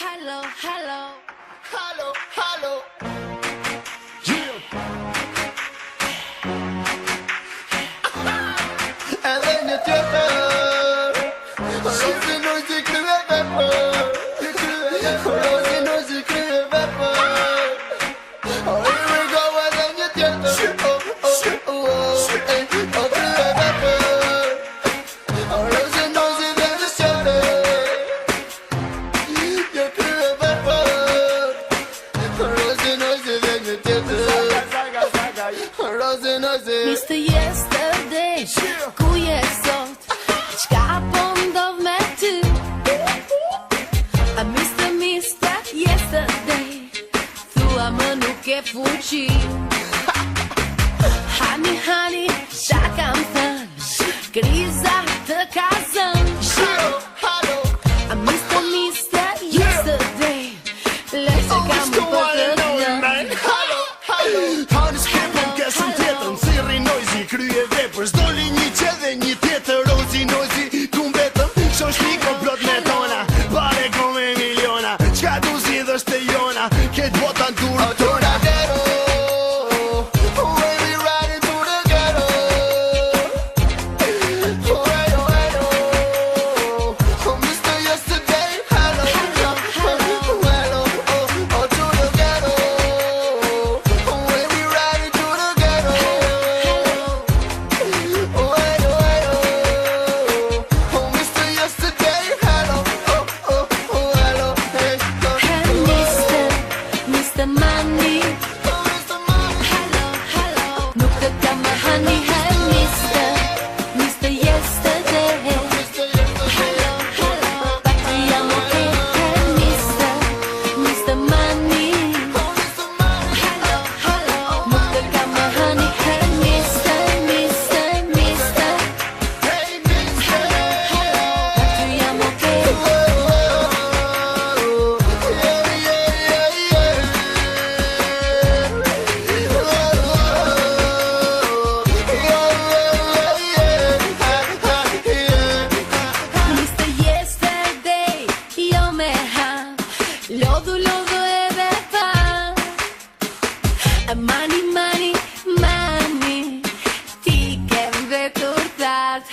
hello, hello. Hello, hello. Yeah. Edhe një tjetër Rozi nozi krye vepër Rozi nozi krye vepër Oh, here we go, edhe një tjetër krye vepër Rozi nozi dhe një tjetër Jo krye vepër Rozi nozi dhe një tjetër Rozi nozi Mr. Yesterday, ku je sot? Qka po ndodh me ty? A Mr. Yesterday, thua më nuk e fuqi. Honey, honey, qa kam thënë? Kriza të ka zënë. A Mr. Yesterday, le se kam më për të thënë. Hanë shkepën kesën tjetën Siri nozi krye vepër Zdoli një që dhe një tjetër Rozi nozi ku mbetëm Shon shpi komplot me tona Bare ko me miliona Qka du si dhe shte jona Ketë botan turë tona Lodhu edhe pa Money, money, money Ti kem vetur thatë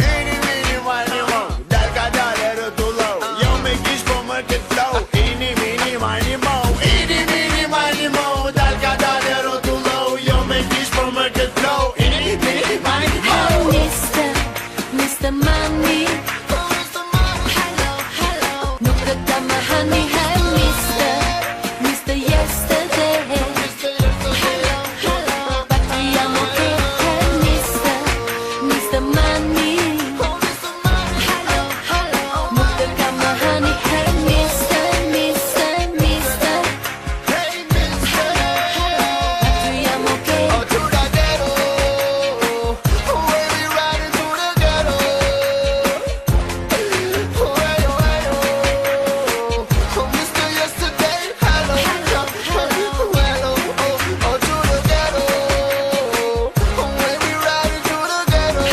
Ini, mini, mani, mo Dal ka dale rëtullow Jo me kish po më këtë flow Ini, mini, mani, mo Ini, mini, mani, mo Dal ka dale rëtullow Jo me kish po më këtë flow Ini, mini, mani, mo Mr. Money Honey, hey, Mr. Yesterday. Hello, hello, back to your okay, hey, Mr. Money. Hello, hello, Mr. Kama, honey, hey, Mr. Hey, mister Hello, back to your okay. Oh, to the ghetto Where we riding to the ghetto Oh, Mr. Yesterday, hello, hello, oh, to the ghetto Where we riding to the ghetto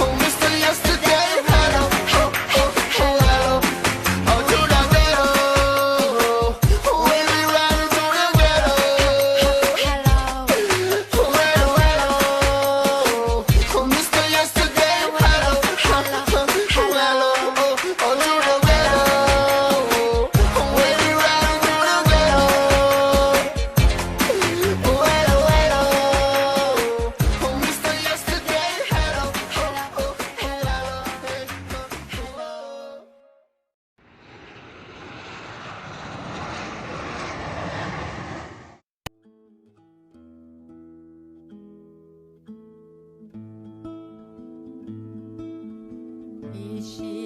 Oh, Mr. Yesterday, hello, oh, to the ghetto Where we riding to the ghetto Oh, Mr. Yesterday, hello, oh, to the ghetto Where we riding to the ghetto Oh, Mr. Yesterday, hello, Ishi